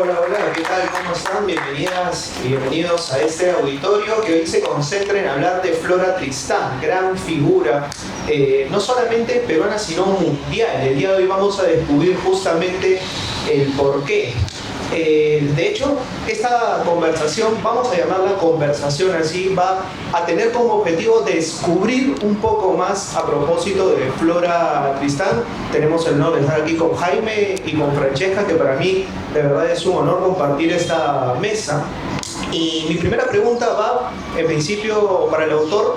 Hola, hola, ¿qué tal? ¿Cómo están? Bienvenidas y bienvenidos a este auditorio que hoy se concentra en hablar de Flora Tristán, gran figura, no solamente peruana, sino mundial. El día de hoy vamos a descubrir justamente el porqué. De hecho, esta conversación, vamos a llamarla conversación así, va a tener como objetivo descubrir un poco más a propósito de Flora Tristán. Tenemos el honor de estar aquí con Jaime y con Francesca, que para mí de verdad es un honor compartir esta mesa. Y mi primera pregunta va, en principio, para el autor: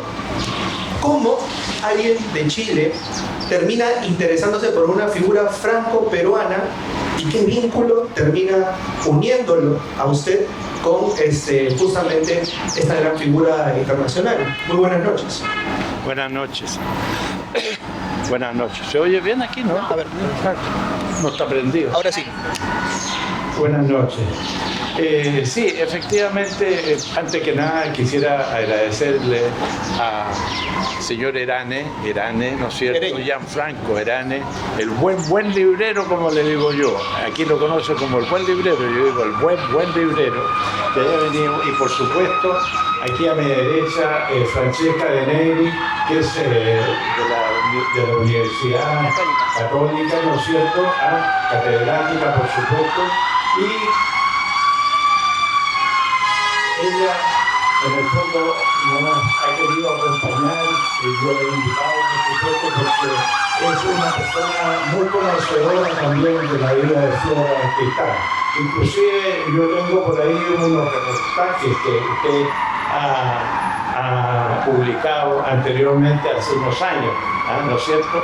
¿cómo alguien de Chile termina interesándose por una figura franco-peruana y qué vínculo termina uniéndolo a usted con justamente esta gran figura internacional? Muy buenas noches. Buenas noches. Buenas noches. ¿Se oye bien aquí, no? A ver. No está prendido. Ahora sí. Buenas noches. Sí, efectivamente, antes que nada quisiera agradecerle a señor Herane, ¿no es cierto? Gianfranco Herane, el buen librero, como le digo yo. Aquí lo conoce como el buen librero, yo digo el buen librero, que haya venido. Y por supuesto, aquí a mi derecha, Francesca De Negri, que es de la Universidad Católica, ¿no es cierto? Catedrática, por supuesto. Y ella, en el fondo, nos ha querido acompañar, y yo le he invitado, por supuesto, porque es una persona muy conocedora también de la vida de Flora Tristán. Inclusive yo tengo por ahí unos reportajes que usted ha publicado anteriormente hace unos años, ¿no es cierto?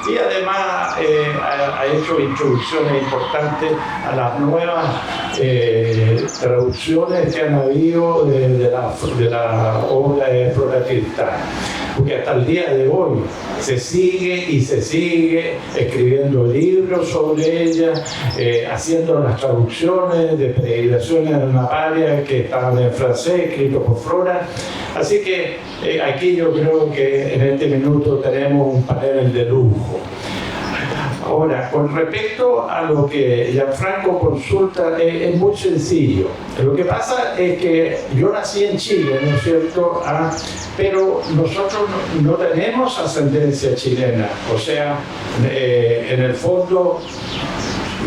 Y además ha hecho introducciones importantes a las nuevas traducciones que han habido de la obra de Flora Tristán. Porque hasta el día de hoy se sigue escribiendo libros sobre ella, haciendo las traducciones de Peregrinaciones de una Paria que estaban en francés, escrito por Flora. Así que aquí yo creo que en este minuto tenemos un panel de lujo. Ahora, con respecto a lo que Gianfranco consulta, es muy sencillo. Lo que pasa es que yo nací en Chile, ¿no es cierto? Pero nosotros no tenemos ascendencia chilena. O sea, en el fondo,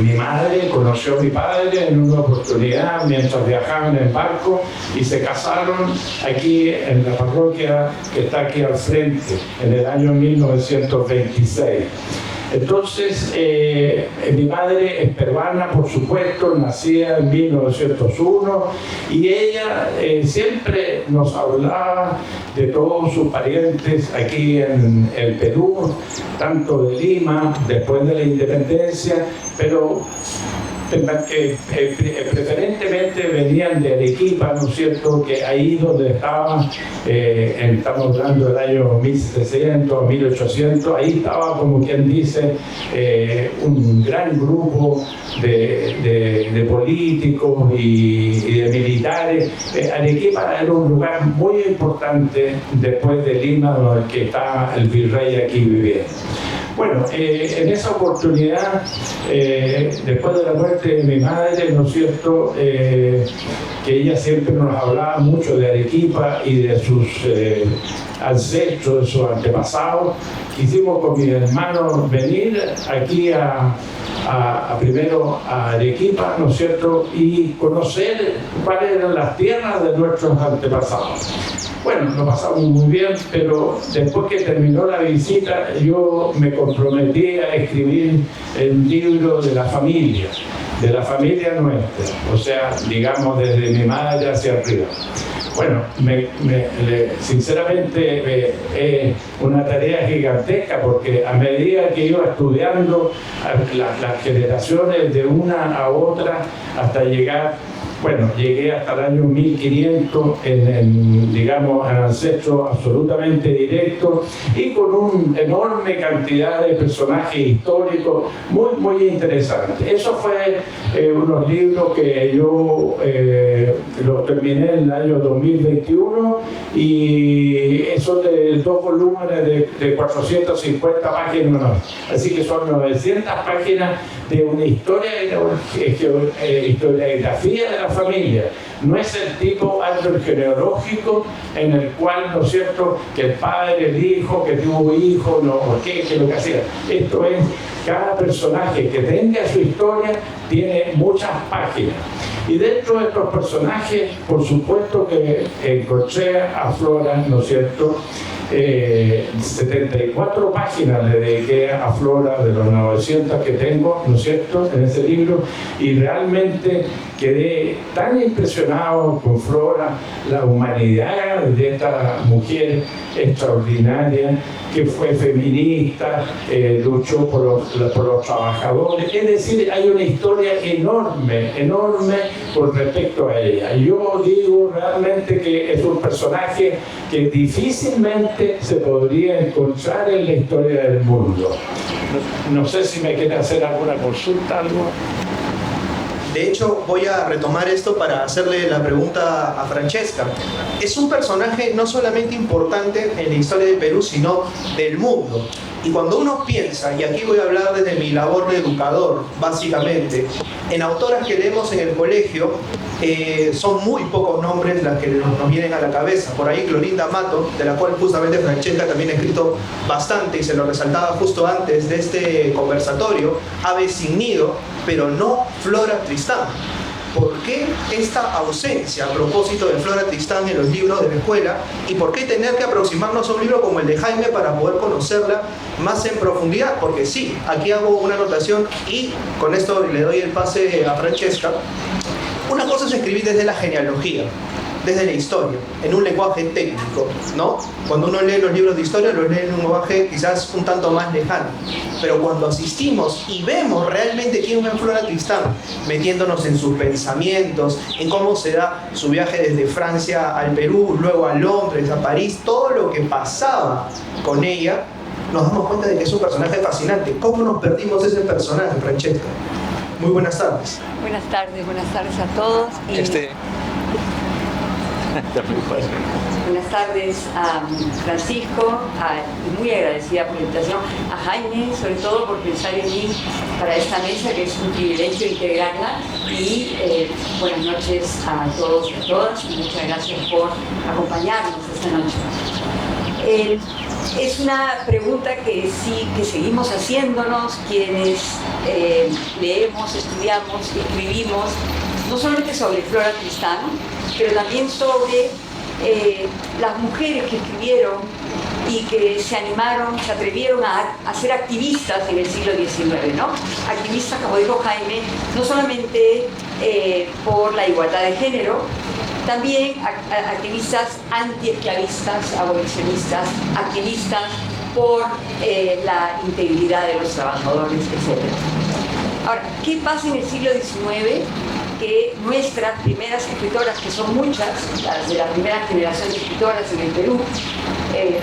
mi madre conoció a mi padre en una oportunidad mientras viajaban en barco y se casaron aquí en la parroquia que está aquí al frente, en el año 1926. Entonces, mi madre es peruana, por supuesto, nacida en 1901, y ella siempre nos hablaba de todos sus parientes aquí en el Perú, tanto de Lima, después de la independencia, pero preferentemente venían de Arequipa, ¿no es cierto?, que ahí donde estaban, estamos hablando del año 1700, 1800, ahí estaba, como quien dice, un gran grupo de políticos y de militares. Arequipa era un lugar muy importante después de Lima, donde que está el virrey aquí viviendo. Bueno, en esa oportunidad, después de la muerte de mi madre, ¿no es cierto?, que ella siempre nos hablaba mucho de Arequipa y de sus ancestros, de sus antepasados, quisimos con mis hermanos venir aquí primero a Arequipa, ¿no es cierto?, y conocer cuáles eran las tierras de nuestros antepasados. Bueno, lo pasamos muy bien, pero después que terminó la visita, yo me comprometí a escribir el libro de la familia nuestra, o sea, digamos desde mi madre hacia arriba. Bueno, sinceramente es una tarea gigantesca, porque a medida que iba estudiando las generaciones de una a otra hasta llegar Bueno, llegué hasta el año 1500 digamos, en ancestro absolutamente directo y con una enorme cantidad de personajes históricos muy interesantes. Eso fue unos libros que yo los terminé en el año 2021 y son de 2 volúmenes de 450 páginas. Así que son 900 páginas de una historiografía de la familia. No es el tipo árbol genealógico en el cual, ¿no es cierto?, que el padre, el hijo, que tuvo hijo, no, que lo que hacía. Esto es, cada personaje que tenga su historia tiene muchas páginas. Y dentro de estos personajes, por supuesto que encontré a Flora, ¿no es cierto?, 74 páginas le dediqué a Flora de los 900 que tengo, ¿no es cierto?, en ese libro, y realmente quedé tan impresionado con Flora, la humanidad de esta mujer extraordinaria que fue feminista, luchó por los trabajadores. Es decir, hay una historia enorme con respecto a ella. Yo digo realmente que es un personaje que difícilmente se podría encontrar en la historia del mundo. No sé si me quiere hacer alguna consulta, algo. De hecho, voy a retomar esto para hacerle la pregunta a Francesca. Es un personaje no solamente importante en la historia de Perú, sino del mundo. Y cuando uno piensa, y aquí voy a hablar desde mi labor de educador, básicamente, en autoras que leemos en el colegio, son muy pocos nombres las que nos vienen a la cabeza. Por ahí Clorinda Mato, de la cual justamente Francesca también ha escrito bastante y se lo resaltaba justo antes de este conversatorio, Ave sin nido, pero no Flora Tristán. ¿Por qué esta ausencia a propósito de Flora Tristán en los libros de la escuela? ¿Y por qué tener que aproximarnos a un libro como el de Jaime para poder conocerla más en profundidad? Porque sí, aquí hago una anotación y con esto le doy el pase a Francesca. Una cosa es escribir desde la genealogía, desde la historia, en un lenguaje técnico, ¿no? Cuando uno lee los libros de historia, los lee en un lenguaje quizás un tanto más lejano. Pero cuando asistimos y vemos realmente quién es Flora Tristán, metiéndonos en sus pensamientos, en cómo se da su viaje desde Francia al Perú, luego a Londres, a París, todo lo que pasaba con ella, nos damos cuenta de que es un personaje fascinante. ¿Cómo nos perdimos ese personaje, Francesca? Muy buenas tardes. Buenas tardes a todos. Buenas tardes a Francisco, y muy agradecida por la invitación, a Jaime, sobre todo por pensar en mí para esta mesa, que es un privilegio integrarla, y buenas noches a todos y a todas, y muchas gracias por acompañarnos esta noche. Es una pregunta que seguimos haciéndonos quienes leemos, estudiamos, escribimos, no solamente sobre Flora Tristán, pero también sobre las mujeres que escribieron y que se animaron, se atrevieron a ser activistas en el siglo XIX, ¿no? Activistas, como dijo Jaime, no solamente por la igualdad de género, también activistas antiesclavistas, abolicionistas, activistas por la integridad de los trabajadores, etc. Ahora, ¿qué pasa en el siglo XIX? Que nuestras primeras escritoras, que son muchas, las de la primera generación de escritoras en el Perú,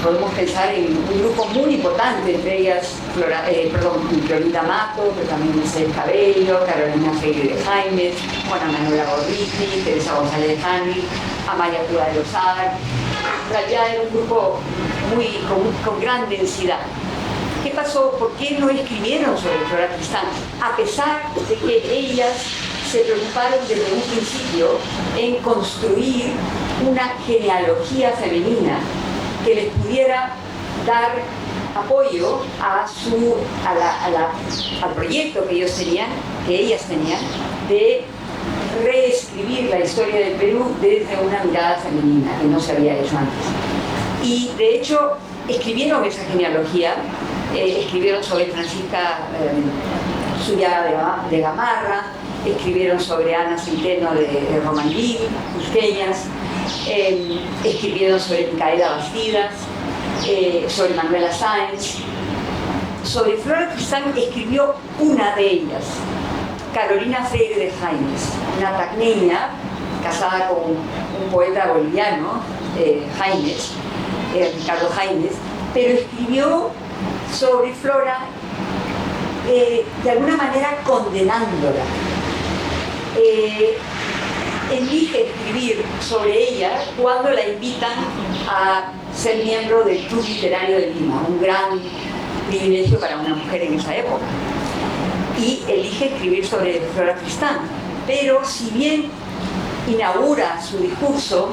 podemos pensar en un grupo muy importante, entre ellas Clorinda Mato, pero también Mercedes Cabello, Carolina Freire de Jaimes, Juana Manuela Gorriti, Teresa González de Hanley, Amalia Cuda de Lozada. En realidad era un grupo con gran densidad. ¿Qué pasó? ¿Por qué no escribieron sobre Flora Tristán? A pesar de que ellas se preocuparon desde un principio en construir una genealogía femenina que les pudiera dar apoyo al proyecto que ellas tenían, de reescribir la historia del Perú desde una mirada femenina, que no se había hecho antes. Y de hecho escribieron esa genealogía, escribieron sobre Francisca Zubiaga de Gamarra, escribieron sobre Ana Centeno de Romanguín, cusqueñas, escribieron sobre Micaela Bastidas, sobre Manuela Sáenz. Sobre Flora Tristán escribió una de ellas, Carolina Freire de Jaimes, una tacneña casada con un poeta boliviano, Ricardo Jaines, pero escribió sobre Flora de alguna manera condenándola. Elige escribir sobre ella cuando la invitan a ser miembro del Club Literario de Lima, un gran privilegio para una mujer en esa época. Y elige escribir sobre Flora Tristán. Pero si bien inaugura su discurso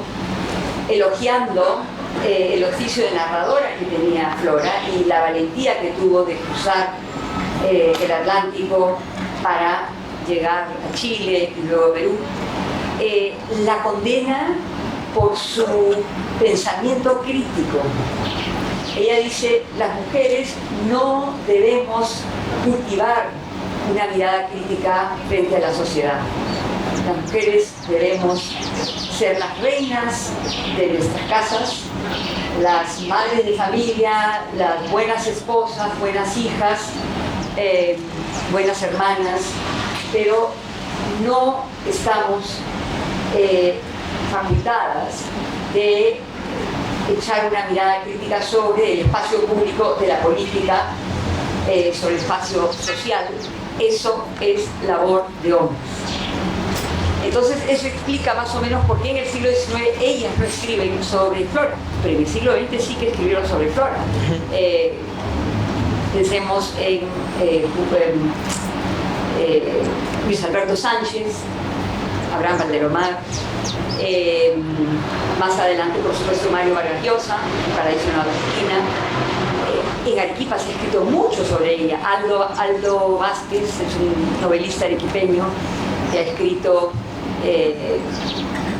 elogiando el oficio de narradora que tenía Flora y la valentía que tuvo de cruzar el Atlántico para llegar a Chile y luego a Perú, la condena por su pensamiento crítico. Ella dice, las mujeres no debemos cultivar una mirada crítica frente a la sociedad. Las mujeres debemos ser las reinas de nuestras casas, las madres de familia, las buenas esposas, buenas hijas, buenas hermanas, pero no estamos facultadas de echar una mirada crítica sobre el espacio público de la política, sobre el espacio social. Eso es labor de hombres. Entonces eso explica más o menos por qué en el siglo XIX ellas no escriben sobre Flora, pero en el siglo XX sí que escribieron sobre Flora. Pensemos en Luis Alberto Sánchez, Abraham Valderomar, más adelante por supuesto Mario Vargas Llosa, Paraíso en Argentina. En Arequipa se ha escrito mucho sobre ella. Aldo Vázquez es un novelista arequipeño que ha escrito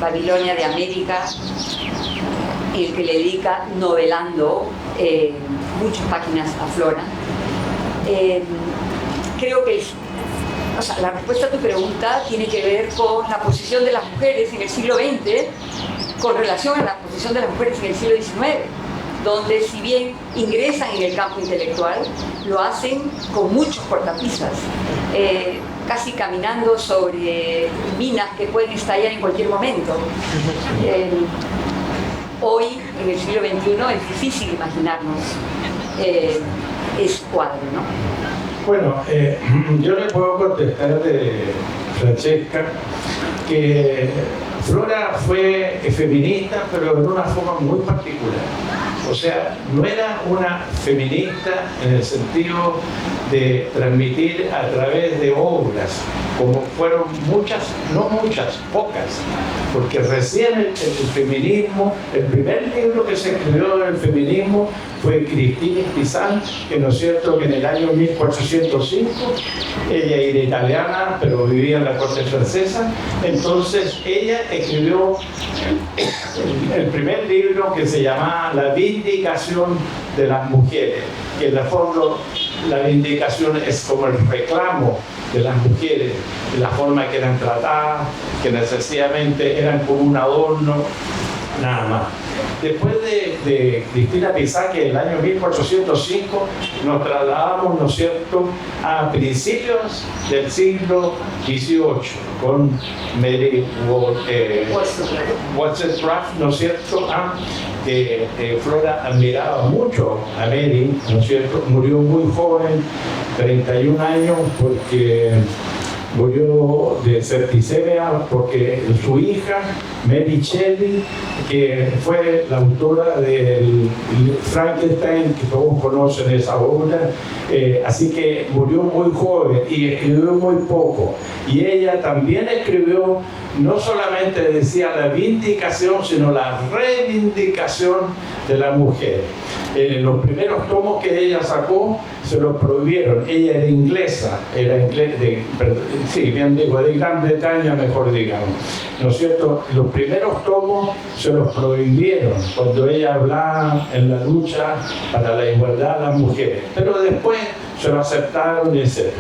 Babilonia de América, el que le dedica novelando muchas páginas a Flora. Creo que la respuesta a tu pregunta tiene que ver con la posición de las mujeres en el siglo XX con relación a la posición de las mujeres en el siglo XIX, donde si bien ingresan en el campo intelectual, lo hacen con muchos cortapisas, casi caminando sobre minas que pueden estallar en cualquier momento. Hoy, en el siglo XXI, es difícil imaginarnos ese cuadro, ¿no? Bueno, yo le puedo contestar de Francesca que Flora fue feminista, pero de una forma muy particular. O sea, no era una feminista en el sentido de transmitir a través de obras, como fueron muchas, no muchas, pocas, porque recién el feminismo, el primer libro que se escribió del feminismo fue Cristina Pizan, que no es cierto que en el año 1405, ella era italiana, pero vivía en la corte francesa, entonces ella escribió el primer libro que se llamaba La Vindicación de las Mujeres, que en el fondo la vindicación es como el reclamo de las mujeres, de la forma que eran tratadas, que necesariamente eran como un adorno, nada más. Después de Cristina Pizan, que en el año 1405, nos trasladamos, ¿no es cierto?, a principios del siglo XVIII, con Mary Wollstonecraft, ¿no es cierto?, que Flora admiraba mucho a Mary, ¿no es cierto?, murió muy joven, 31 años, porque murió de septicemia, porque su hija, Mary Shelley, que fue la autora del Frankenstein, que todos conocen esa obra, así que murió muy joven y escribió muy poco. Y ella también escribió, no solamente decía la vindicación, sino la reivindicación de la mujer. Los primeros tomos que ella sacó se los prohibieron. Ella era inglesa, bien digo, de Gran Bretaña, mejor digamos, ¿no es cierto? Los primeros tomos se los prohibieron cuando ella hablaba en la lucha para la igualdad de las mujeres, pero después se lo aceptaron, etc.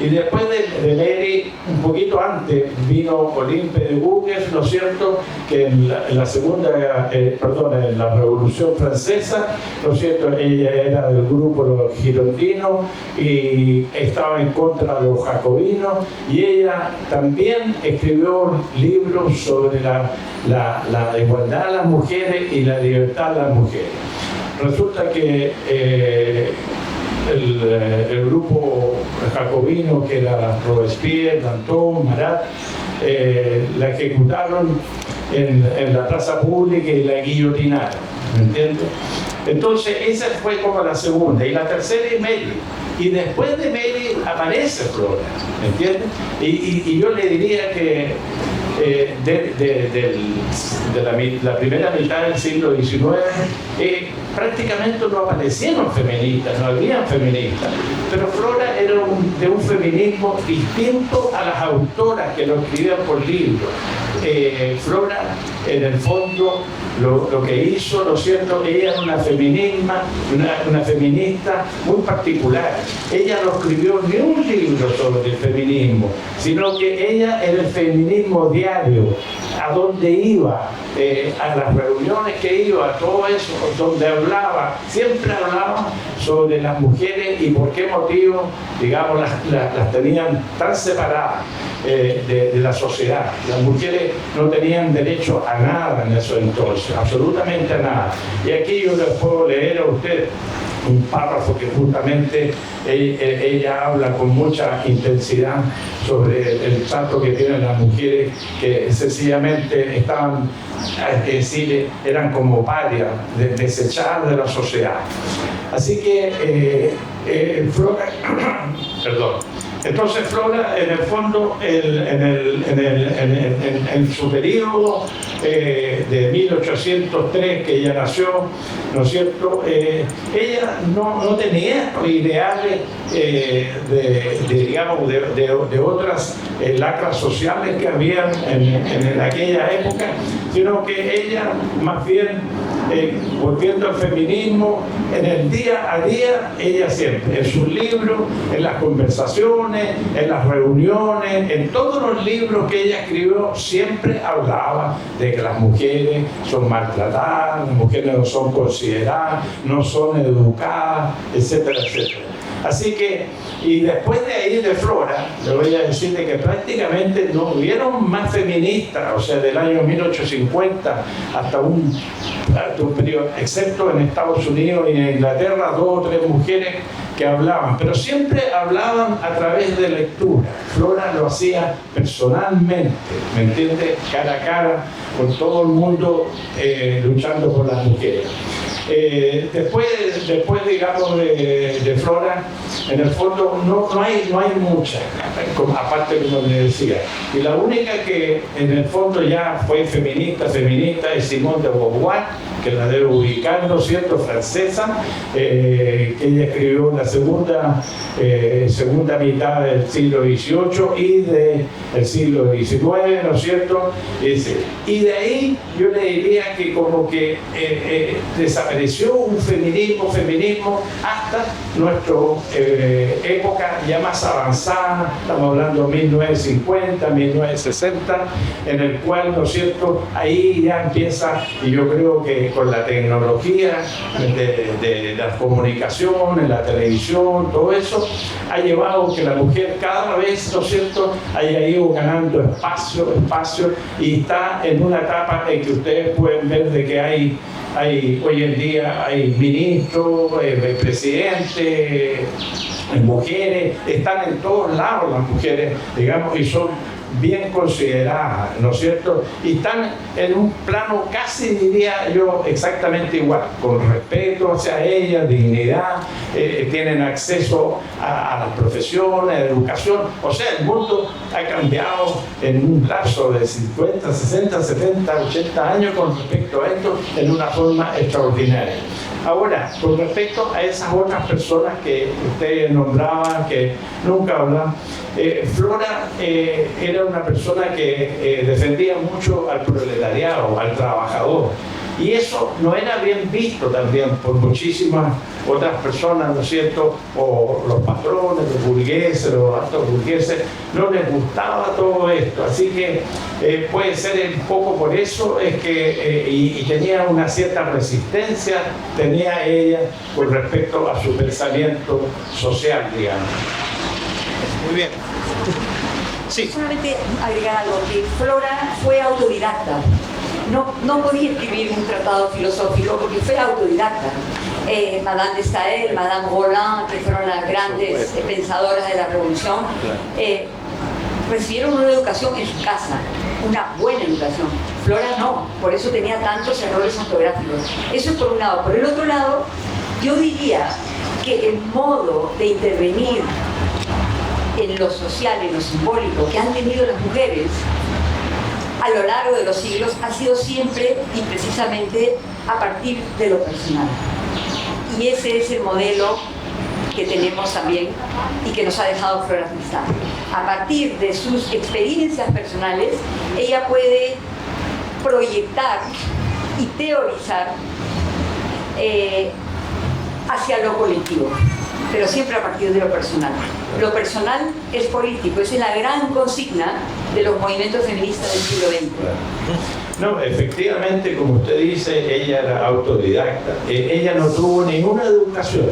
Y después de Mary, un poquito antes, vino Olympe de Gouges, ¿no es cierto?, que en la Revolución Francesa, ¿no es cierto?, ella era del grupo Los Girondins, jacobinos y estaba en contra de los jacobinos, y ella también escribió libros sobre la igualdad de las mujeres y la libertad de las mujeres. Resulta que el grupo jacobino, que era Robespierre, Danton, Marat, la ejecutaron en la plaza pública y la guillotinaron, ¿me entiendes? Entonces esa fue como la segunda, y la tercera es Mary, y después de Mary aparece Flora, ¿me entiendes? Y yo le diría que de la primera mitad del siglo XIX prácticamente no aparecieron feministas, no habían feministas, pero Flora era de un feminismo distinto a las autoras que lo escribían por libros. Flora, en el fondo, lo que hizo, ¿no es cierto? Ella era una feminista muy particular. Ella no escribió ni un libro sobre el feminismo, sino que ella era el feminismo diario, a donde iba, a las reuniones que iba, a todo eso, donde hablaba, siempre hablaba sobre las mujeres y por qué motivo, digamos, las tenían tan separadas de la sociedad. Las mujeres no tenían derecho a nada en eso entonces, absolutamente a nada. Y aquí yo les puedo leer a ustedes un párrafo que justamente ella habla con mucha intensidad sobre el trato que tienen las mujeres, que sencillamente estaban, eran como parias, desechadas de la sociedad. Así que Flora, perdón. Entonces Flora, en el fondo, en su periodo de 1803, que ella nació, ¿no es cierto? Ella no tenía ideales de otras lacras sociales que habían en aquella época, sino que ella más bien, volviendo al feminismo, en el día a día, ella siempre, en sus libros, en las conversaciones, en las reuniones, en todos los libros que ella escribió, siempre hablaba de que las mujeres son maltratadas, las mujeres no son consideradas, no son educadas, etcétera, etcétera. Así que, y después de ahí de Flora, le voy a decir que prácticamente no hubieron más feministas, o sea, del año 1850 hasta un periodo, excepto en Estados Unidos y en Inglaterra, 2 o 3 mujeres que hablaban, pero siempre hablaban a través de lectura. Flora lo hacía personalmente, ¿me entiendes? Cara a cara, con todo el mundo luchando por las mujeres. Después digamos, de Flora, en el fondo no hay muchas, aparte como le decía. Y la única que en el fondo ya fue feminista es Simone de Beauvoir, que la debo ubicar, ¿no es cierto?, francesa, que ella escribió en la segunda mitad del siglo XVIII y del siglo XIX, ¿no es cierto? Y de ahí yo le diría que como que desapareció un feminismo hasta nuestra época ya más avanzada, estamos hablando de 1950, 1960, en el cual, ¿no es cierto?, ahí ya empieza, y yo creo que con la tecnología de las comunicaciones, la televisión, todo eso, ha llevado que la mujer cada vez, ¿no es cierto?, haya ido ganando espacio, y está en una etapa en que ustedes pueden ver de que hay hoy en día hay ministros, presidentes, mujeres, están en todos lados las mujeres, digamos, y son bien consideradas, ¿no es cierto? Y están en un plano casi, diría yo, exactamente igual, con respeto hacia ellas, dignidad, tienen acceso a las profesiones, a la educación. O sea, el mundo ha cambiado en un lapso de 50, 60, 70, 80 años con respecto a esto en una forma extraordinaria. Ahora, con respecto a esas otras personas que ustedes nombraban, que nunca hablan, Flora era una persona que defendía mucho al proletariado, al trabajador. Y eso no era bien visto también por muchísimas otras personas, ¿no es cierto? O los patrones, los burgueses, los altos burgueses, no les gustaba todo esto. Así que puede ser un poco por eso, es que, y tenía una cierta resistencia, tenía ella con respecto a su pensamiento social, digamos. Muy bien. Sí. Solamente agregar algo, que Flora fue autodidacta. No podía escribir un tratado filosófico porque fue autodidacta. Madame de Staël, Madame Roland, que fueron las grandes pensadoras de la Revolución, recibieron una educación en su casa, una buena educación. Flora no, por eso tenía tantos errores ortográficos. Eso es por un lado. Por el otro lado, yo diría que el modo de intervenir en lo social, en lo simbólico, que han tenido las mujeres a lo largo de los siglos ha sido siempre y precisamente a partir de lo personal. Y ese es el modelo que tenemos también y que nos ha dejado Flora Tristán. A partir de sus experiencias personales, ella puede proyectar y teorizar hacia lo colectivo, pero siempre a partir de lo personal. Lo personal es político, esa es la gran consigna de los movimientos feministas del siglo XX. No, efectivamente, como usted dice, ella era autodidacta. Ella no tuvo ninguna educación.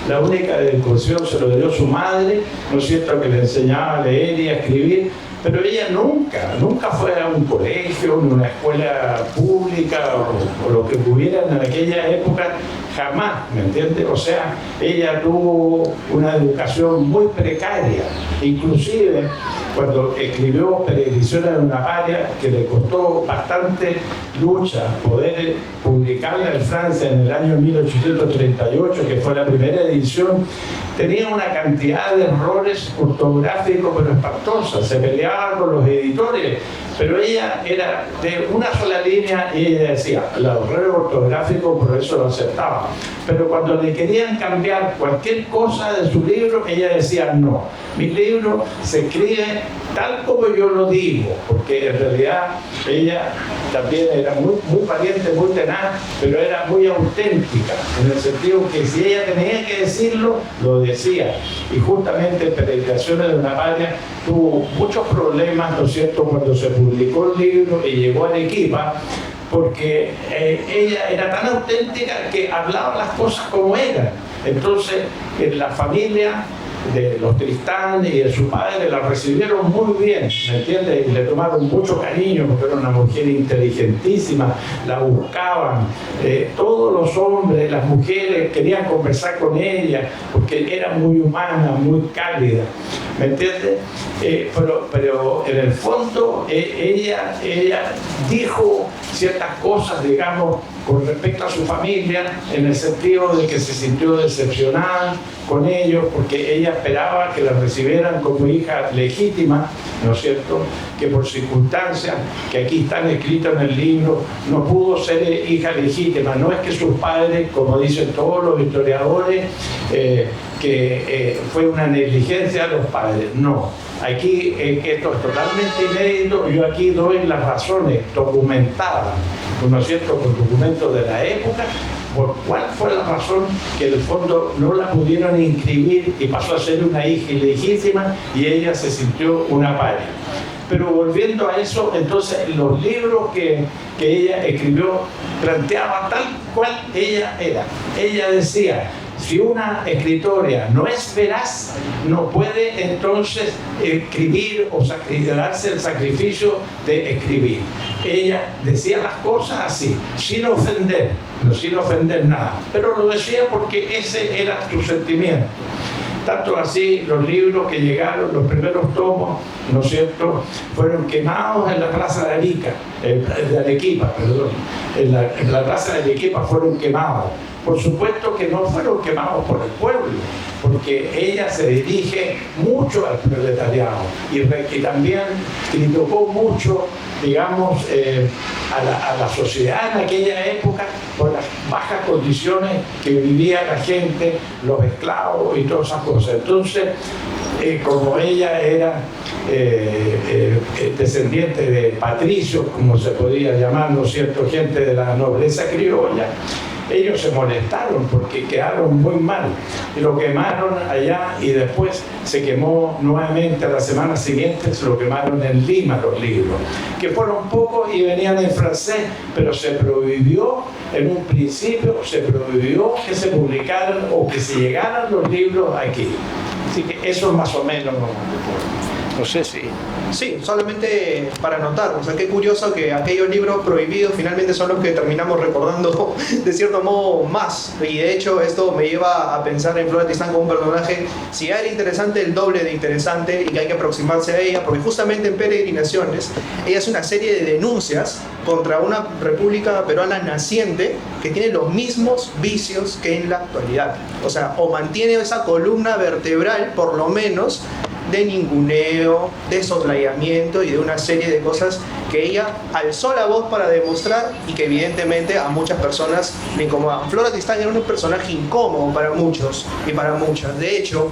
La única educación se lo dio su madre, ¿no es cierto?, que le enseñaba a leer y a escribir, pero ella nunca fue a un colegio, ni una escuela pública o lo que hubiera en aquella época, jamás, ¿me entiende? O sea, ella tuvo una educación muy precaria, inclusive cuando escribió Peregrinaciones de una paria, que le costó bastante lucha poder publicarla en Francia en el año 1838, que fue la primera edición, tenía una cantidad de errores ortográficos pero espantosos, se peleaba con los editores, pero ella era de una sola línea y ella decía, los errores ortográficos por eso lo aceptaba, pero cuando le querían cambiar cualquier cosa de su libro, ella decía no, mi libro se escribe tal como yo lo digo, porque en realidad ella también era muy valiente, muy tenaz, pero era muy auténtica, en el sentido que si ella tenía que decirlo, lo decía. Y justamente Peregrinaciones de una paria tuvo muchos problemas, ¿no es cierto?, cuando se publicó el libro y llegó a Arequipa, porque ella era tan auténtica que hablaba las cosas como eran. Entonces, en la familia de los Tristán y de su padre la recibieron muy bien, ¿me entiendes? Y le tomaron mucho cariño porque era una mujer inteligentísima, la buscaban, todos los hombres, las mujeres querían conversar con ella porque era muy humana, muy cálida, ¿me entiendes? Pero en el fondo ella dijo ciertas cosas, digamos, con respecto a su familia, en el sentido de que se sintió decepcionada con ellos, porque ella esperaba que la recibieran como hija legítima, ¿no es cierto?, que por circunstancias que aquí están escritas en el libro, no pudo ser hija legítima. No es que sus padres, como dicen todos los historiadores, que fue una negligencia de los padres, no. Aquí esto es totalmente inédito, yo aquí doy las razones documentadas, ¿no es cierto?, con documentos de la época, por cuál fue la razón que en el fondo no la pudieron inscribir y pasó a ser una hija ilegítima y ella se sintió una paria. Pero volviendo a eso, entonces los libros que ella escribió planteaban tal cual ella era. Ella decía, si una escritora no es veraz, no puede entonces escribir o darse el sacrificio de escribir. Ella decía las cosas así, sin ofender nada, pero lo decía porque ese era su sentimiento. Tanto así, los libros que llegaron, los primeros tomos, ¿no es cierto?, fueron quemados en la plaza de Arequipa, en la plaza de Arequipa fueron quemados. Por supuesto que no fueron quemados por el pueblo, porque ella se dirige mucho al proletariado y también criticó mucho, digamos, a la sociedad en aquella época por las bajas condiciones que vivía la gente, los esclavos y todas esas cosas. Entonces, como ella era descendientes de patricios, como se podía llamar, ¿no es cierto?, gente de la nobleza criolla. Ellos se molestaron porque quedaron muy mal y lo quemaron allá, y después se quemó nuevamente a la semana siguiente, se lo quemaron en Lima los libros, que fueron pocos y venían en francés, pero se prohibió, en un principio se prohibió que se publicaran o que se llegaran los libros aquí. Así que eso más o menos, no sé si... Sí, solamente para anotar, o sea, qué curioso que aquellos libros prohibidos finalmente son los que terminamos recordando de cierto modo más. Y de hecho esto me lleva a pensar en Flora Tristán como un personaje, si ya era interesante, el doble de interesante, y que hay que aproximarse a ella, porque justamente en Peregrinaciones ella hace una serie de denuncias contra una república peruana naciente que tiene los mismos vicios que en la actualidad. O sea, o mantiene esa columna vertebral, por lo menos, de ninguneo, de soslayamiento y de una serie de cosas que ella alzó la voz para demostrar y que evidentemente a muchas personas le incomodaban. Flora Tristán era un personaje incómodo para muchos y para muchas. De hecho,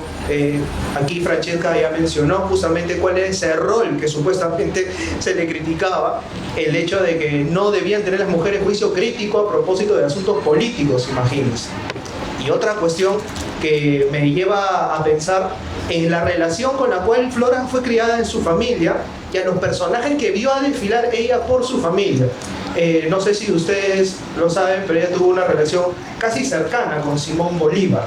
aquí Francesca ya mencionó justamente cuál era ese rol que supuestamente se le criticaba, el hecho de que no debían tener las mujeres juicio crítico a propósito de asuntos políticos, imagínense. Y otra cuestión que me lleva a pensar en la relación con la cual Flora fue criada en su familia y a los personajes que vio a desfilar ella por su familia. No sé si ustedes lo saben, pero ella tuvo una relación casi cercana con Simón Bolívar,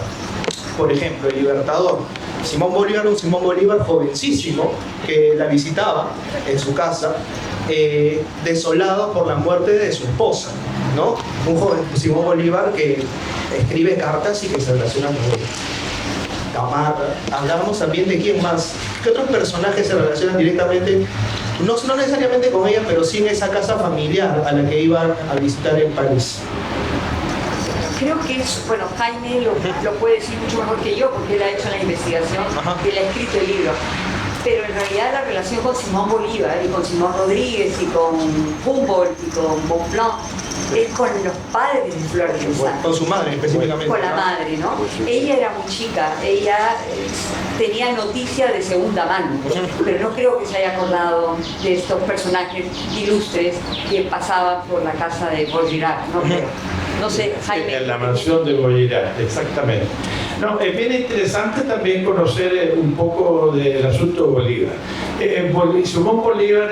por ejemplo, el Libertador. Simón Bolívar, un Simón Bolívar jovencísimo que la visitaba en su casa, desolado por la muerte de su esposa, ¿no? Un joven Simón Bolívar que escribe cartas y que se relaciona con ella. Gamarra. Hablábamos también de quién más, qué otros personajes se relacionan directamente, no necesariamente con ella, pero sí en esa casa familiar a la que iban a visitar en París. Creo que es, bueno, Jaime lo puede decir mucho mejor que yo, porque él ha hecho la investigación, que él ha escrito el libro. Pero en realidad la relación con Simón Bolívar y con Simón Rodríguez y con Humboldt y con Bonpland es con los padres de Flora Tristán. Con su madre específicamente. Con la madre, ¿no? Ella era muy chica, ella tenía noticia de segunda mano, pero no creo que se haya acordado de estos personajes ilustres que pasaban por la casa de Vaugirard, no creo. No sé, Jaime. En la mansión de Vaugirard, exactamente. No, es bien interesante también conocer un poco del asunto de Bolívar. Simón Bolívar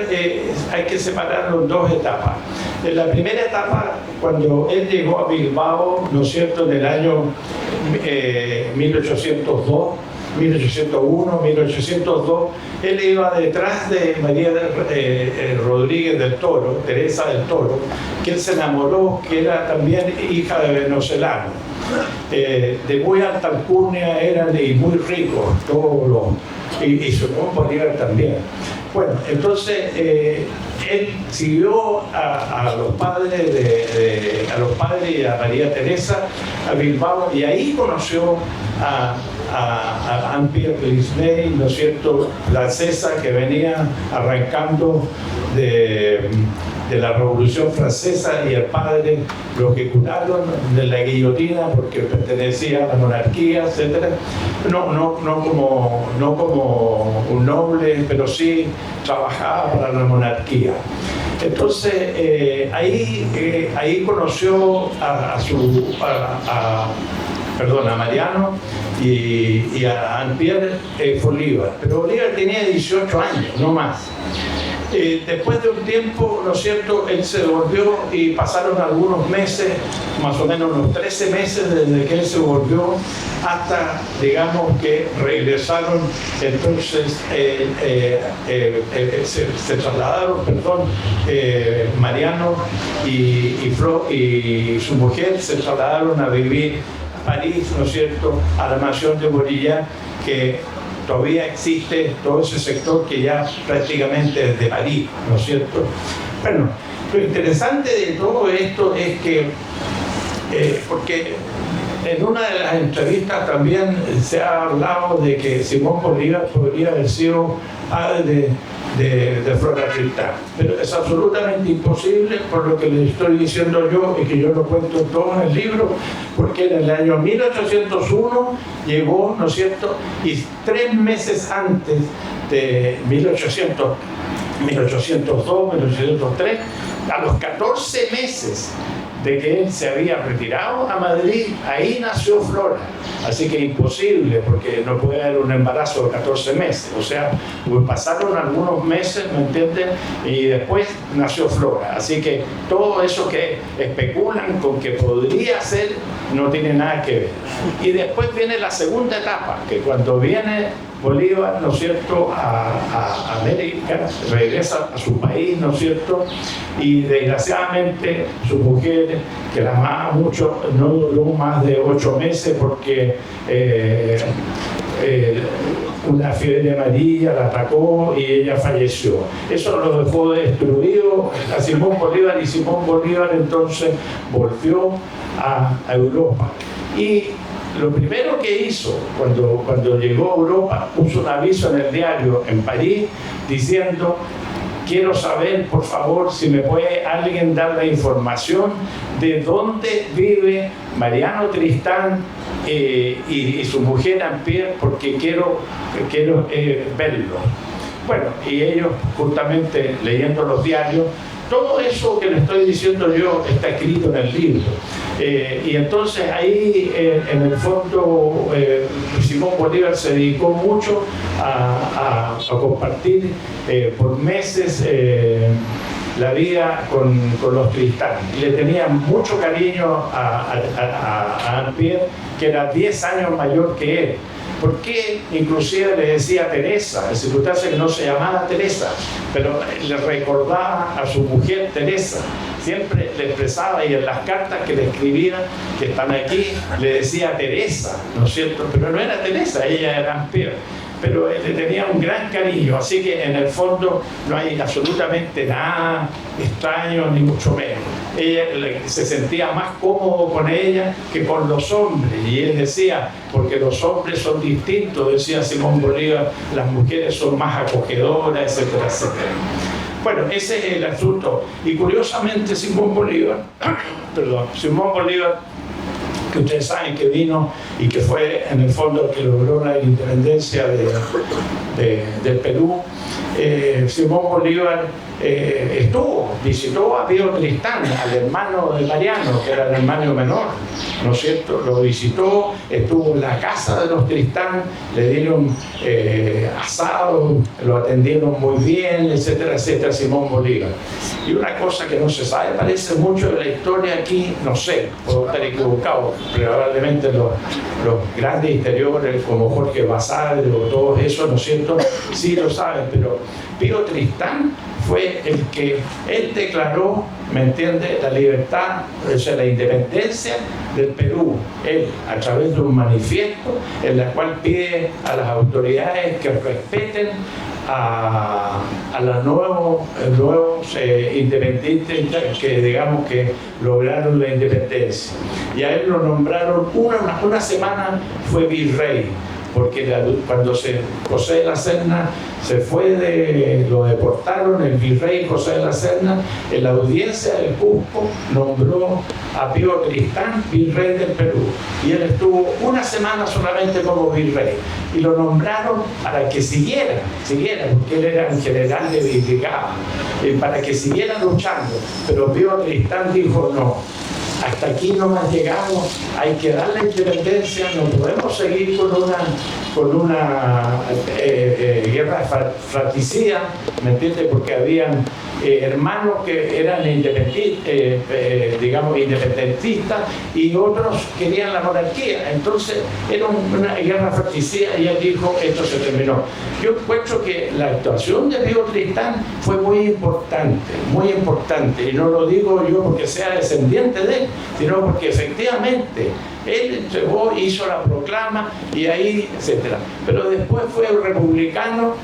hay que separarlo en dos etapas. En la primera etapa, cuando él llegó a Bilbao, ¿no es cierto?, en el año 1802, 1801, 1802, él iba detrás de María Rodríguez del Toro, Teresa del Toro, que él se enamoró, que era también hija de venezolano. De muy alta alcurnia eran y muy ricos todos los, y Simón Bolívar también. Bueno, entonces él siguió a los padres a los padres y a María Teresa a Bilbao, y ahí conoció a Anne-Pierre Lisney, ¿no es cierto?, francesa, que venía arrancando de la Revolución Francesa, y el padre lo ejecutaron de la guillotina porque pertenecía a la monarquía, etc. No como un noble, pero sí trabajaba para la monarquía. Entonces ahí conoció a Mariano y a Anne-Pierre Bolívar, pero Bolívar tenía 18 años, no más. Después de un tiempo, ¿no es cierto?, él se volvió y pasaron algunos meses, más o menos unos 13 meses desde que él se volvió hasta, digamos, que regresaron. Entonces se trasladaron, Mariano y su mujer se trasladaron a vivir a París, ¿no es cierto?, a la mansión de Vaugirard, que todavía existe todo ese sector que ya prácticamente es de París, ¿no es cierto? Bueno, lo interesante de todo esto es que, porque en una de las entrevistas también se ha hablado de que Simón Bolívar podría haber sido padre de Flora Tristán, pero es absolutamente imposible por lo que les estoy diciendo yo y que yo lo cuento todo en el libro, porque en el año 1801 llegó, ¿no es cierto?, y 3 meses antes de 1802, 1803, a los 14 meses de que él se había retirado a Madrid, ahí nació Flora. Así que imposible, porque no puede haber un embarazo de 14 meses. O sea, pues pasaron algunos meses, ¿me entienden? Y después nació Flora. Así que todo eso que especulan con que podría ser, no tiene nada que ver. Y después viene la segunda etapa, que cuando viene Bolívar, ¿no es cierto?, a América, regresa a su país, ¿no es cierto?, y desgraciadamente su mujer, que la amaba mucho, no duró más de 8 meses porque una fiebre amarilla la atacó y ella falleció. Eso lo dejó destruido a Simón Bolívar, y Simón Bolívar entonces volvió a Europa. Y lo primero que hizo cuando llegó a Europa, puso un aviso en el diario en París diciendo: quiero saber, por favor, si me puede alguien dar la información de dónde vive Mariano Tristán y su mujer Ampère, porque quiero verlo. Bueno, y ellos, justamente leyendo los diarios, todo eso que le estoy diciendo yo está escrito en el libro. Y entonces ahí, en el fondo, Simón Bolívar se dedicó mucho a compartir por meses la vida con los Tristán. Le tenía mucho cariño a Ampère, que era 10 años mayor que él. ¿Por qué inclusive le decía Teresa? En circunstancias que no se llamaba Teresa, pero le recordaba a su mujer Teresa. Siempre le expresaba, y en las cartas que le escribía, que están aquí, le decía Teresa, ¿no es cierto? Pero no era Teresa, ella era Ampère. Pero le tenía un gran cariño, así que en el fondo no hay absolutamente nada extraño, ni mucho menos. Ella se sentía más cómodo con ella que con los hombres, y él decía, porque los hombres son distintos, decía Simón Bolívar, las mujeres son más acogedoras, etcétera, etcétera. Bueno, ese es el asunto. Y curiosamente Simón Bolívar, que ustedes saben que vino y que fue en el fondo el que logró la independencia del Perú, Simón Bolívar visitó a Pío Tristán, al hermano de Mariano, que era el hermano menor, ¿no es cierto? Lo visitó, estuvo en la casa de los Tristán, le dieron asado, lo atendieron muy bien, etcétera, etcétera, Simón Bolívar. Y una cosa que no se sabe, parece mucho de la historia aquí, no sé, puedo estar equivocado, probablemente los grandes historiadores como Jorge Basadre o todos esos, ¿no es cierto?, sí lo saben, pero Pío Tristán fue el que él declaró, ¿me entiende?, la libertad, o sea, la independencia del Perú. Él, a través de un manifiesto en el cual pide a las autoridades que respeten a los nuevos independientes que, digamos, que lograron la independencia. Y a él lo nombraron, una semana fue virrey, porque cuando José de la Serna se fue, lo deportaron, el virrey José de la Serna, en la audiencia del Cusco, nombró a Pío Tristán virrey del Perú. Y él estuvo una semana solamente como virrey. Y lo nombraron para que siguiera, porque él era un general de brigada, para que siguiera luchando. Pero Pío Tristán dijo: no, hasta aquí no más llegamos, hay que dar la independencia, no podemos seguir con una guerra fratricida, ¿me entiendes? Porque habían hermanos que eran independentistas y otros querían la monarquía. Entonces era una guerra fratricida, y él dijo: esto se terminó. Yo encuentro que la actuación de Pío Tristán fue muy importante, y no lo digo yo porque sea descendiente de él, sino porque efectivamente Él entregó, hizo la proclama y ahí, etcétera. Pero después fue republicano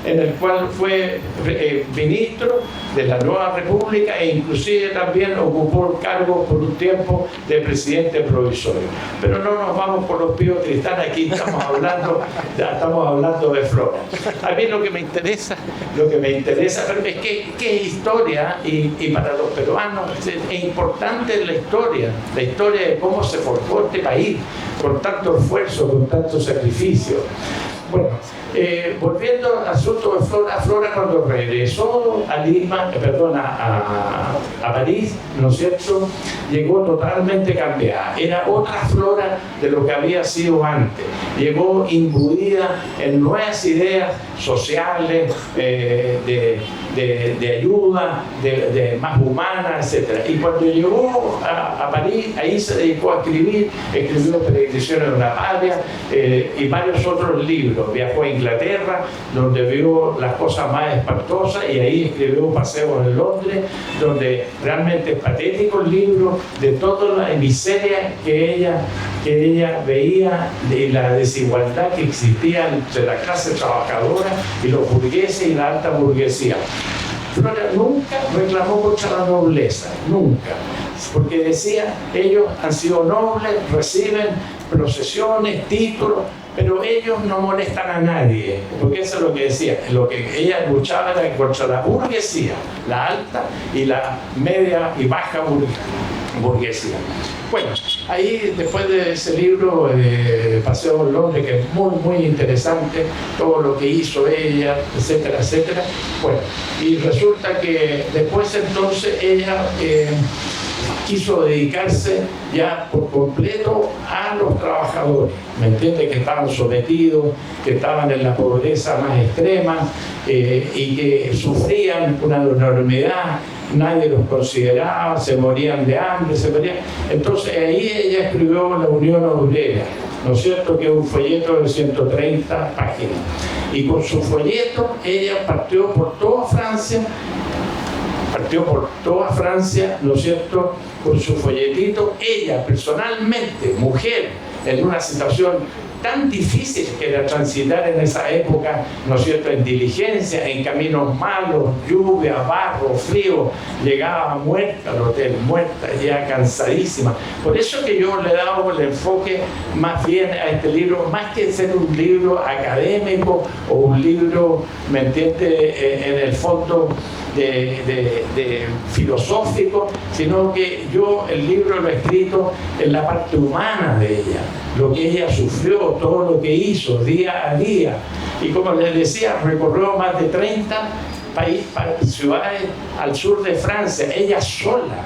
en el cual fue ministro de la nueva república e inclusive también ocupó el cargo por un tiempo de presidente provisorio. Pero no nos vamos por los Pío Tristán, aquí estamos hablando de Flora. A mí lo que me interesa es que historia, y para los peruanos es importante la historia de cómo se formó este país, con tanto esfuerzo, con tanto sacrificio. Bueno, volviendo al asunto de Flora cuando regresó a Lima, a París, ¿no es cierto?, llegó totalmente cambiada. Era otra Flora de lo que había sido antes. Llegó imbuida en nuevas ideas sociales, de ayuda, de más humana, etc. Y cuando llegó a París, ahí se dedicó a escribió Peregrinaciones de una Patria y varios otros libros. Viajó a Inglaterra, donde vio las cosas más espantosas, y ahí escribió Paseos en Londres, donde realmente es patético el libro de toda la miseria que ella veía, de la desigualdad que existía entre la clase trabajadora y los burgueses y la alta burguesía. Flora nunca reclamó contra la nobleza, nunca, porque decía, ellos han sido nobles, reciben procesiones, títulos, pero ellos no molestan a nadie, porque eso es lo que decía. Lo que ella luchaba era contra la burguesía, la alta y la media y baja burguesía. Bueno, ahí después de ese libro, Paseo en Londres, que es muy, muy interesante, todo lo que hizo ella, etcétera, etcétera. Bueno, y resulta que después entonces ella quiso dedicarse ya por completo a los trabajadores, ¿me entiende?, que estaban sometidos, que estaban en la pobreza más extrema y que sufrían una enormidad. Nadie los consideraba, se morían de hambre, Entonces ahí ella escribió La Unión Obrera, ¿no es cierto?, que es un folleto de 130 páginas. Y con su folleto ella partió por toda Francia, ¿no es cierto?, con su folletito, ella personalmente, mujer, en una situación tan difícil que era transitar en esa época, ¿no es cierto?, en diligencia, en caminos malos, lluvia, barro, frío, llegaba muerta al hotel, muerta, ya cansadísima. Por eso que yo le he dado el enfoque más bien a este libro, más que ser un libro académico o un libro, ¿me entiende?, en el fondo de filosófico, sino que yo el libro lo he escrito en la parte humana de ella, lo que ella sufrió, todo lo que hizo día a día. Y como les decía, recorrió más de 30 ciudades al sur de Francia, ella sola,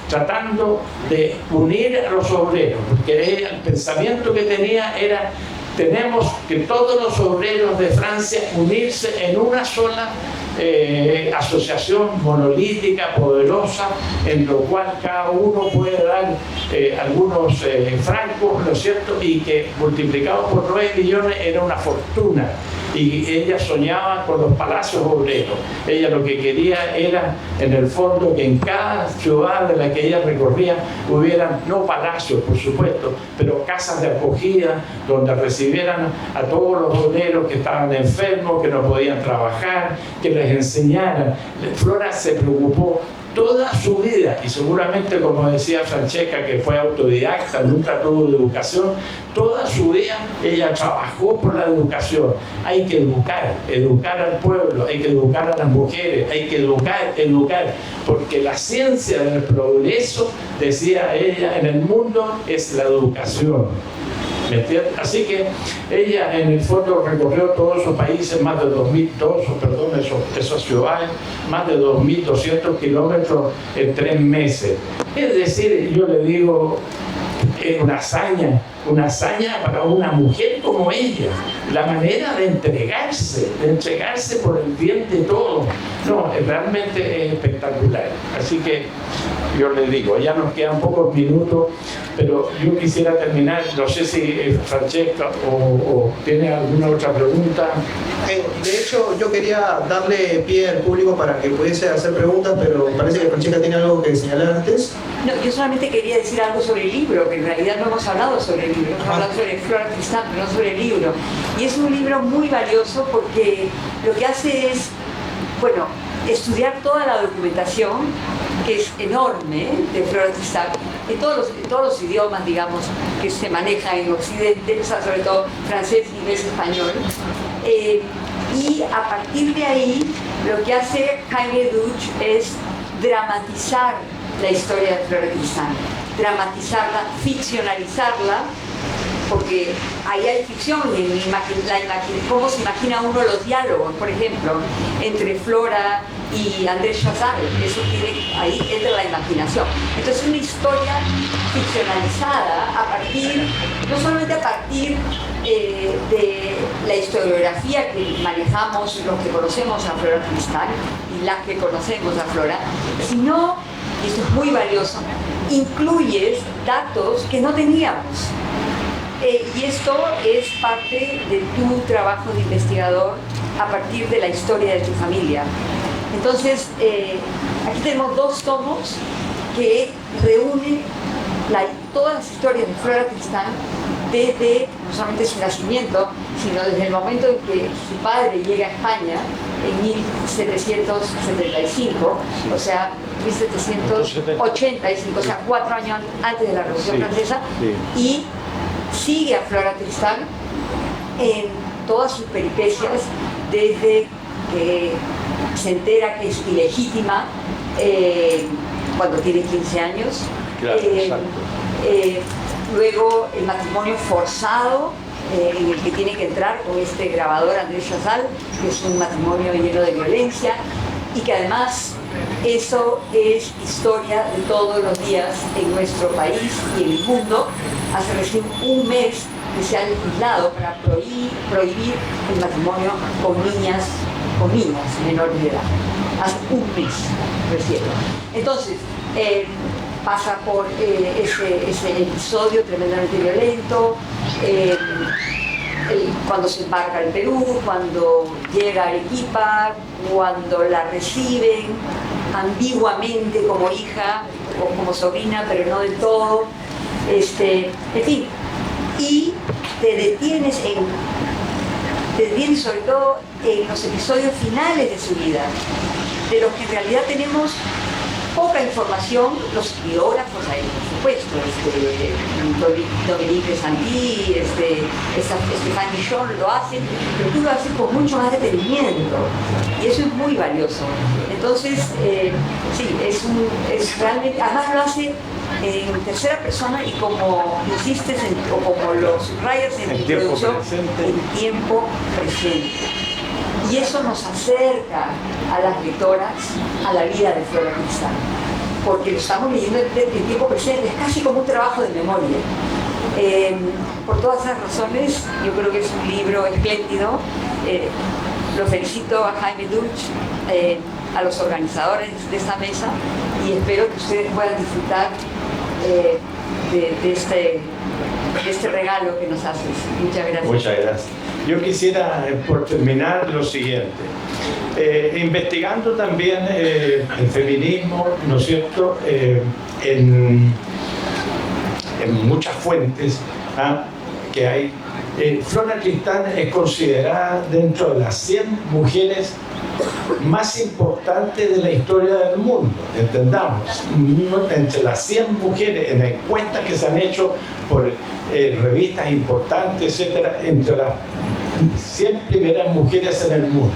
tratando de unir a los obreros, porque el pensamiento que tenía era: tenemos que todos los obreros de Francia unirse en una sola asociación monolítica, poderosa, en lo cual cada uno puede dar algunos francos, ¿no es cierto?, y que multiplicado por 9 millones era una fortuna. Y ella soñaba con los palacios obreros. Ella lo que quería era, en el fondo, que en cada ciudad de la que ella recorría hubieran, no palacios, por supuesto, pero casas de acogida donde recibieran a todos los obreros que estaban enfermos, que no podían trabajar, que les enseñaran. Flora se preocupó toda su vida, y seguramente, como decía Francesca, que fue autodidacta, nunca tuvo educación, toda su vida ella trabajó por la educación. Hay que educar al pueblo, hay que educar a las mujeres, hay que educar, porque la ciencia del progreso, decía ella, en el mundo es la educación. Así que ella en el fondo recorrió todos esos países, esas ciudades, más de 2.200 kilómetros en 3 meses. Es decir, yo le digo, es una hazaña una hazaña para una mujer como ella, la manera de entregarse por el bien de todos. No, realmente es espectacular. Así que yo les digo, ya nos quedan pocos minutos, pero yo quisiera terminar, no sé si Francesca o tiene alguna otra pregunta. De hecho, yo quería darle pie al público para que pudiese hacer preguntas, pero parece que Francesca tiene algo que señalar antes. No, yo solamente quería decir algo sobre el libro, que en realidad no hemos hablado sobre el libro, hemos hablado sobre Flora Tristán, pero no sobre el libro. Y es un libro muy valioso porque lo que hace es, bueno, estudiar toda la documentación, que es enorme, de Flora Tristán, en todos los idiomas, digamos, que se manejan en Occidente, o sea, sobre todo francés, inglés, español. Y a partir de ahí, lo que hace Jaime Duch es dramatizar la historia de Flora Tristán, dramatizarla, ficcionalizarla, porque ahí hay ficción en cómo se imagina uno los diálogos, por ejemplo, entre Flora y Andrés Chazal. Eso ahí entra la imaginación. Entonces, una historia ficcionalizada no solamente a partir de la historiografía que manejamos los que conocemos a Flora Tristán y las que conocemos a Flora, sino, y esto es muy valioso, incluyes datos que no teníamos. Y esto es parte de tu trabajo de investigador a partir de la historia de tu familia. Entonces, aquí tenemos 2 tomos que reúnen todas las historias de Flora Tristán desde, no solamente su nacimiento, sino desde el momento en que su padre llega a España en 1775, o sea, 1785, o sea, 4 años antes de la Revolución Francesa, y sigue a Flora Tristán en todas sus peripecias, desde que se entera que es ilegítima cuando tiene 15 años, luego el matrimonio forzado en el que tiene que entrar con este grabador Andrés Chazal, que es un matrimonio lleno de violencia, y que además eso es historia de todos los días en nuestro país y en el mundo. Hace recién un mes que se ha legislado para prohibir el matrimonio con niñas menores de edad. Hace un mes recién. Entonces, pasa por ese episodio tremendamente violento, cuando se embarca al Perú, cuando llega a Arequipa, cuando la reciben ambiguamente como hija o como sobrina, pero no del todo, en fin, y te detienes sobre todo en los episodios finales de su vida, de los que en realidad tenemos poca información. Los biógrafos ahí, por supuesto, Dominique de Santi, Stéphane Michon lo hacen, pero tú lo haces con mucho más detenimiento, y eso es muy valioso. Entonces, sí, es realmente, además lo hace en tercera persona y como insistes o como lo subrayas en la introducción, en tiempo presente. Y eso nos acerca a las lectoras a la vida de Flora Tristán, porque lo estamos leyendo en tiempo presente, es casi como un trabajo de memoria. Por todas esas razones, yo creo que es un libro espléndido. Lo felicito a Jaime Duch, a los organizadores de esta mesa, y espero que ustedes puedan disfrutar de este regalo que nos haces. Muchas gracias. Muchas gracias. Yo quisiera, por terminar, lo siguiente. Investigando también el feminismo, ¿no es cierto?, en muchas fuentes que hay, Flora Tristán es considerada dentro de las 100 mujeres más importantes de la historia del mundo, entendamos, entre las 100 mujeres, en encuestas que se han hecho por revistas importantes, etcétera, entre las 100 primeras mujeres en el mundo.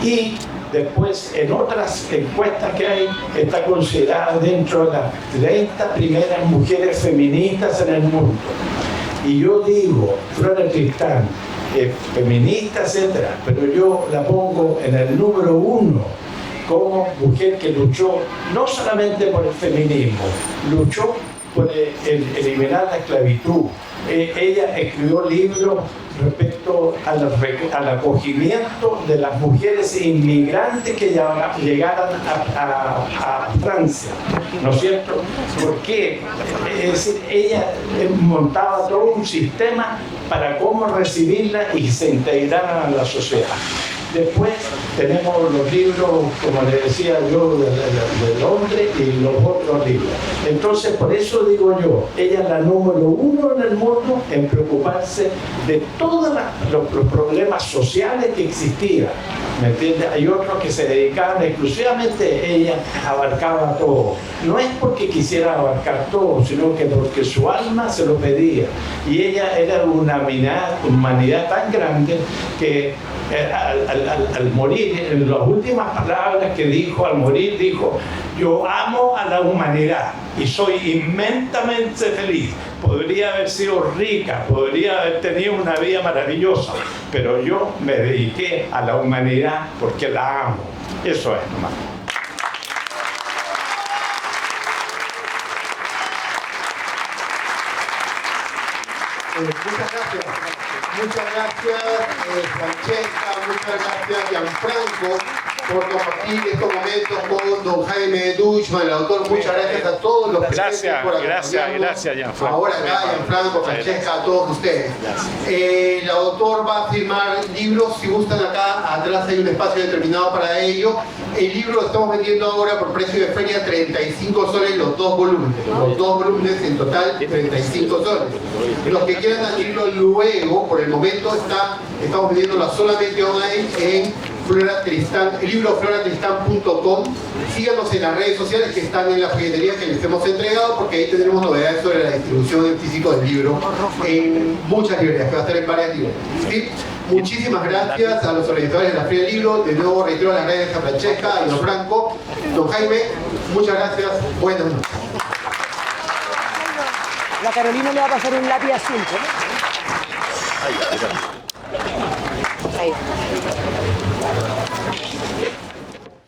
Y después, en otras encuestas que hay, está considerada dentro de las 30 primeras mujeres feministas en el mundo. Y yo digo, Flora Tristán, feminista, etcétera, pero yo la pongo en el número 1 como mujer que luchó no solamente por el feminismo, luchó por eliminar la esclavitud, ella escribió libros respecto al acogimiento de las mujeres inmigrantes que llegaran a Francia, ¿no es cierto? Porque es decir, ella montaba todo un sistema para cómo recibirla y se integraran a la sociedad. Después tenemos los libros, como le decía yo, de Londres y los otros libros. Entonces, por eso digo yo, ella es la número 1 en el mundo en preocuparse de todos los problemas sociales que existían. ¿Me entiendes? Hay otros que se dedicaban exclusivamente, ella abarcaba todo. No es porque quisiera abarcar todo, sino que porque su alma se lo pedía. Y ella era una humanidad tan grande que al morir, en las últimas palabras que dijo al morir, dijo: yo amo a la humanidad y soy inmensamente feliz. Podría haber sido rica, podría haber tenido una vida maravillosa, pero yo me dediqué a la humanidad porque la amo. Eso es nomás. Muchas gracias Francesca, muchas gracias Gianfranco por compartir estos momentos con don Jaime Duchman, el autor. Muchas gracias a todos los presentes por acompañarnos. Gracias Gianfranco. Ahora acá Gianfranco, Francesca, a todos ustedes. El autor va a firmar libros, si gustan acá atrás hay un espacio determinado para ello. El libro lo estamos vendiendo ahora por precio de feria, 35 soles los 2 volúmenes. Los 2 volúmenes en total 35 soles. Los que quieran adquirirlo luego, por el momento estamos vendiéndolo solamente online en Flora Tristán, el libro floratristán.com. Síganos en las redes sociales que están en la folletería que les hemos entregado, porque ahí tendremos novedades sobre la distribución en físico del libro en muchas librerías, que va a estar en varias librerías. ¿Sí? Muchísimas gracias a los organizadores de la Feria del Libro. De nuevo reitero las redes a Francesca y don Franco. Don Jaime, muchas gracias. Buenas noches. La Carolina le va a pasar un lápiz azul, ¿no? Ahí.